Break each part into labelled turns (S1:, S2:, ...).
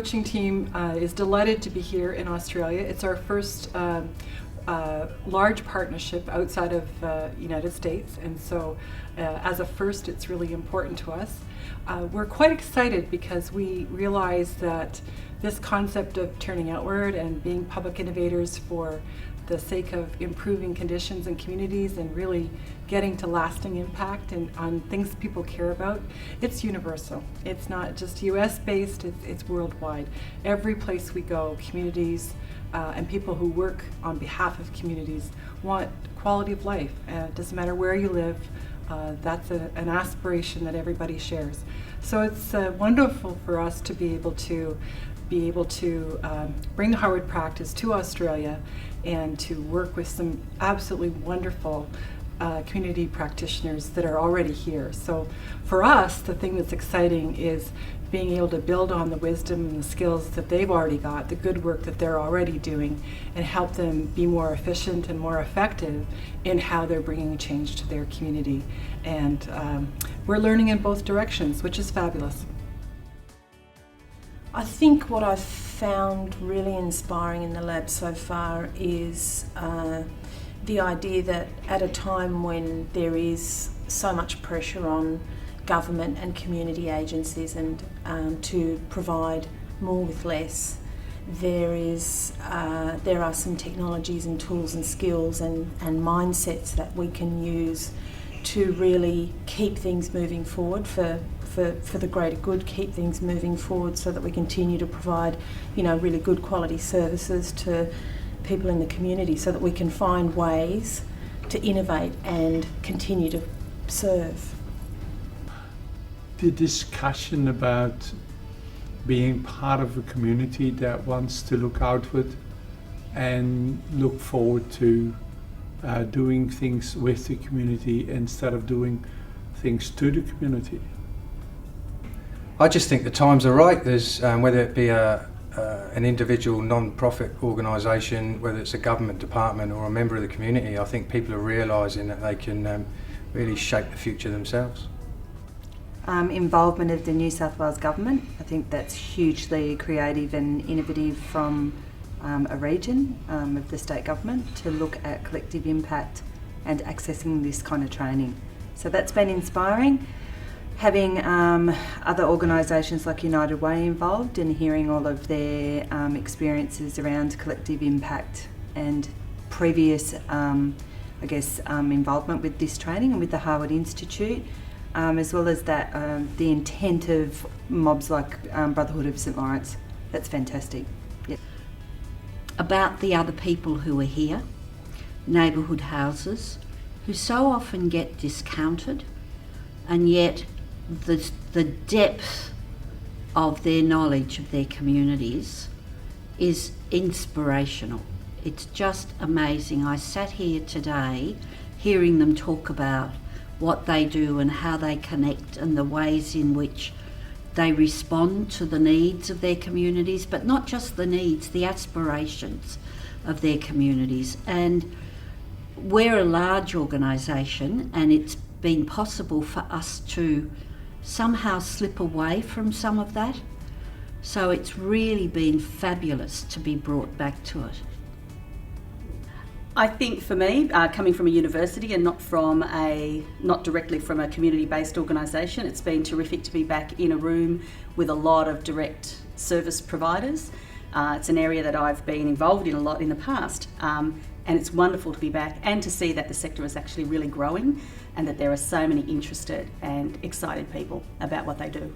S1: coaching team is delighted to be here in Australia. It's our first large partnership outside of United States, and so as a first, it's really important to us. We're quite excited because we realize that this concept of turning outward and being public innovators for the sake of improving conditions in communities and really getting to lasting impact and on things people care about, it's universal. It's not just US based, it's worldwide. Every place we go, communities and people who work on behalf of communities want quality of life. It doesn't matter where you live, that's an aspiration that everybody shares. So it's wonderful for us to be able to bring the Harwood practice to Australia and to work with some absolutely wonderful community practitioners that are already here. So for us, the thing that's exciting is being able to build on the wisdom and the skills that they've already got, the good work that they're already doing, and help them be more efficient and more effective in how they're bringing change to their community. And we're learning in both directions, which is fabulous.
S2: I think what I've found really inspiring in the lab so far is the idea that at a time when there is so much pressure on government and community agencies and to provide more with less, there are some technologies and tools and skills and mindsets that we can use to really keep things moving forward for the greater good, keep things moving forward so that we continue to provide, really good quality services to people in the community so that we can find ways to innovate and continue to serve.
S3: The discussion about being part of a community that wants to look outward and look forward to doing things with the community instead of doing things to the community.
S4: I just think the times are right. There's whether it be an individual non-profit organisation, whether it's a government department or a member of the community, I think people are realising that they can really shape the future themselves.
S5: Involvement of the New South Wales Government, I think that's hugely creative and innovative from a region of the state government to look at collective impact and accessing this kind of training. So that's been inspiring. Having other organisations like United Way involved and hearing all of their experiences around collective impact and previous, involvement with this training and with the Harwood Institute, as well as that the intent of mobs like Brotherhood of St Lawrence. That's fantastic. Yep.
S6: About the other people who are here, neighbourhood houses, who so often get discounted, and yet the depth of their knowledge of their communities is inspirational. It's just amazing. I sat here today hearing them talk about what they do and how they connect and the ways in which they respond to the needs of their communities, but not just the needs, the aspirations of their communities. And we're a large organisation, and it's been possible for us to somehow slip away from some of that. So it's really been fabulous to be brought back to it.
S7: I think for me, coming from a university and not directly from a community-based organisation, it's been terrific to be back in a room with a lot of direct service providers. It's an area that I've been involved in a lot in the past, and it's wonderful to be back and to see that the sector is actually really growing and that there are so many interested and excited people about what they do.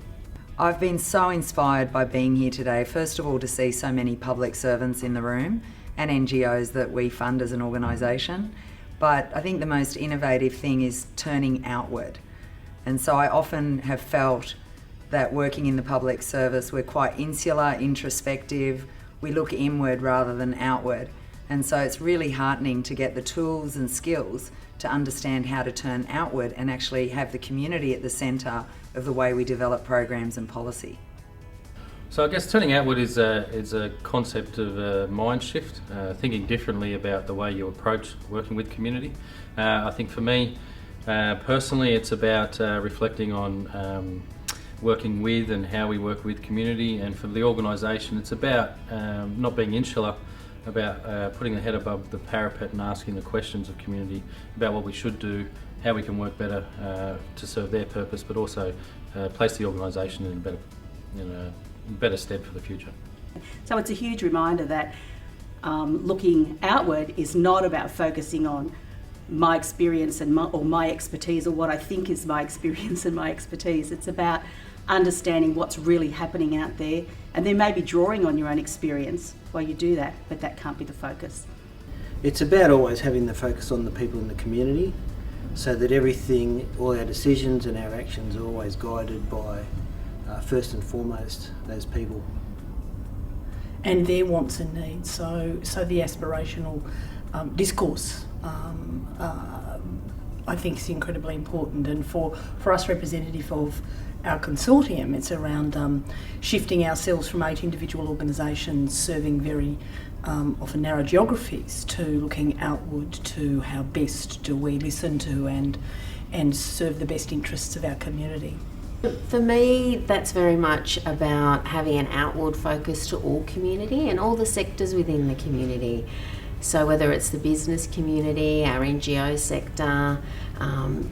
S8: I've been so inspired by being here today, first of all to see so many public servants in the room and NGOs that we fund as an organisation. But I think the most innovative thing is turning outward. And so I often have felt that working in the public service, we're quite insular, introspective, we look inward rather than outward. And so it's really heartening to get the tools and skills to understand how to turn outward and actually have the community at the centre of the way we develop programs and policy.
S9: So I guess turning outward is a concept of a mind shift, thinking differently about the way you approach working with community. I think for me, personally, it's about reflecting on working with and how we work with community, and for the organisation it's about not being insular, about putting the head above the parapet and asking the questions of community about what we should do, how we can work better to serve their purpose, but also place the organisation in a better stead for the future.
S7: So it's a huge reminder that looking outward is not about focusing on my experience and my expertise, or what I think is my experience and my expertise. It's about understanding what's really happening out there, and then maybe drawing on your own experience while you do that, but that can't be the focus.
S10: It's about always having the focus on the people in the community, so that everything, all our decisions and our actions are always guided by, first and foremost, those people.
S2: And their wants and needs. So the aspirational discourse, I think, is incredibly important. And for us, representative of our consortium, it's around shifting ourselves from 8 individual organisations serving very often narrow geographies to looking outward to how best do we listen to and serve the best interests of our community.
S11: For me, that's very much about having an outward focus to all community and all the sectors within the community. So whether it's the business community, our NGO sector,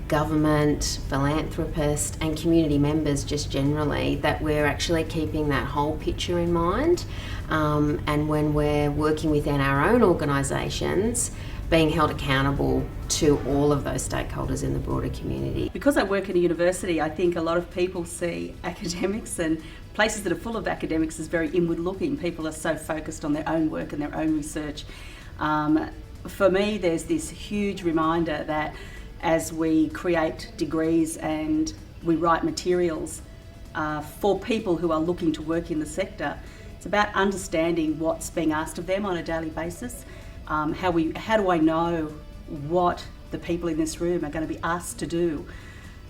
S11: government, philanthropists and community members just generally, that we're actually keeping that whole picture in mind. And when we're working within our own organisations, being held accountable to all of those stakeholders in the broader community.
S7: Because I work in a university, I think a lot of people see academics and places that are full of academics as very inward looking. People are so focused on their own work and their own research. For me, there's this huge reminder that as we create degrees and we write materials for people who are looking to work in the sector, it's about understanding what's being asked of them on a daily basis. How do I know what the people in this room are going to be asked to do?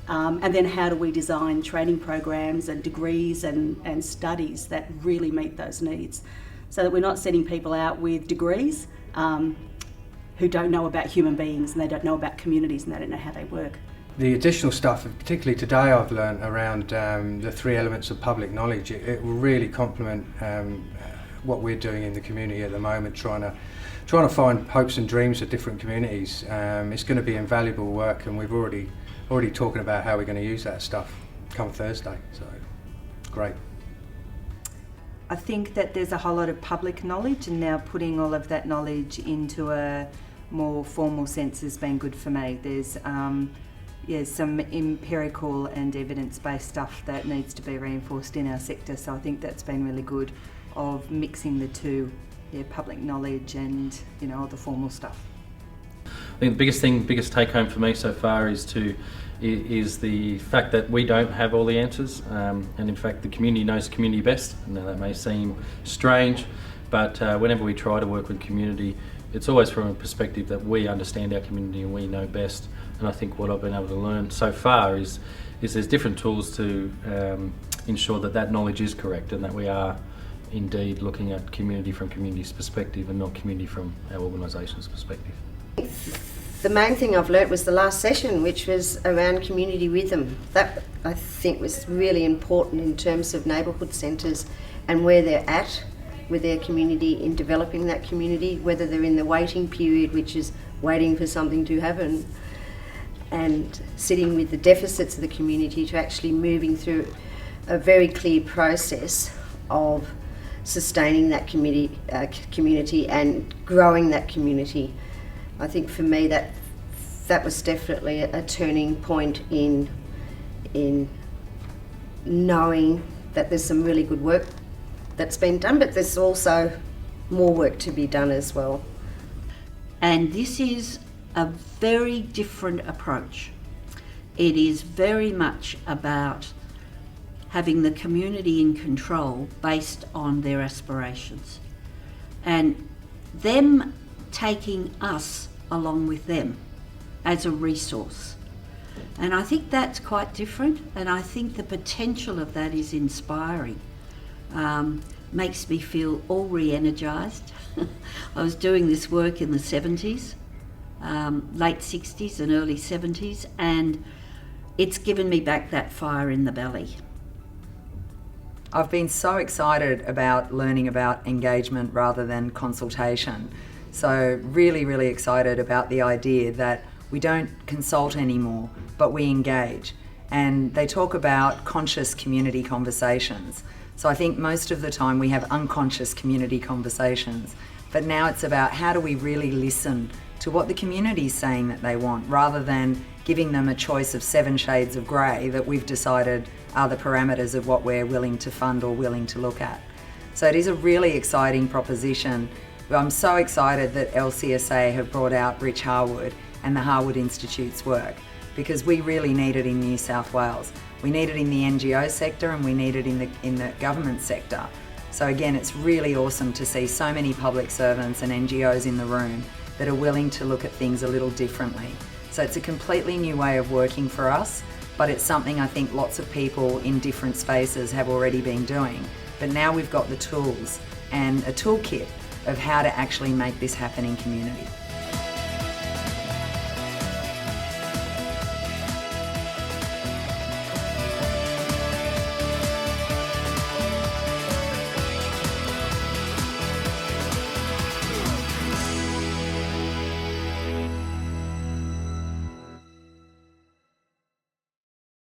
S7: And then how do we design training programs and degrees and studies that really meet those needs, so that we're not sending people out with degrees who don't know about human beings, and they don't know about communities, and they don't know how they work.
S4: The additional stuff, particularly today, I've learned around the 3 elements of public knowledge. It will really complement what we're doing in the community at the moment, trying to find hopes and dreams of different communities. It's going to be invaluable work, and we've already talking about how we're going to use that stuff come Thursday. So great.
S5: I think that there's a whole lot of public knowledge, and now putting all of that knowledge into a more formal sense has been good for me. There's some empirical and evidence-based stuff that needs to be reinforced in our sector, so I think that's been really good, of mixing the two, public knowledge and all the formal stuff.
S9: I think the biggest take home for me so far is the fact that we don't have all the answers, and in fact the community knows the community best. Now that may seem strange, but whenever we try to work with community, it's always from a perspective that we understand our community and we know best. And I think what I've been able to learn so far is there's different tools to ensure that knowledge is correct, and that we are indeed looking at community from community's perspective and not community from our organisation's perspective.
S12: The main thing I've learnt was the last session, which was around community rhythm. That, I think, was really important in terms of neighbourhood centres and where they're at with their community in developing that community, whether they're in the waiting period, which is waiting for something to happen, and sitting with the deficits of the community to actually moving through a very clear process of sustaining that community and growing that community. I think for me that was definitely a turning point in knowing that there's some really good work that's been done, but there's also more work to be done as well.
S6: And this is a very different approach. It is very much about having the community in control based on their aspirations, and them taking us along with them as a resource. And I think that's quite different, and I think the potential of that is inspiring. Makes me feel all re-energised. I was doing this work in the 70s, late 60s and early 70s, and it's given me back that fire in the belly.
S8: I've been so excited about learning about engagement rather than consultation. So really, really excited about the idea that we don't consult anymore, but we engage. And they talk about conscious community conversations. So I think most of the time we have unconscious community conversations, but now it's about how do we really listen to what the community is saying that they want, rather than giving them a choice of 7 shades of grey that we've decided are the parameters of what we're willing to fund or willing to look at. So it is a really exciting proposition. I'm so excited that LCSA have brought out Rich Harwood and the Harwood Institute's work, because we really need it in New South Wales. We need it in the NGO sector, and we need it in the government sector. So again, it's really awesome to see so many public servants and NGOs in the room that are willing to look at things a little differently. So it's a completely new way of working for us, but it's something I think lots of people in different spaces have already been doing. But now we've got the tools and a toolkit of how to actually make this happen in community.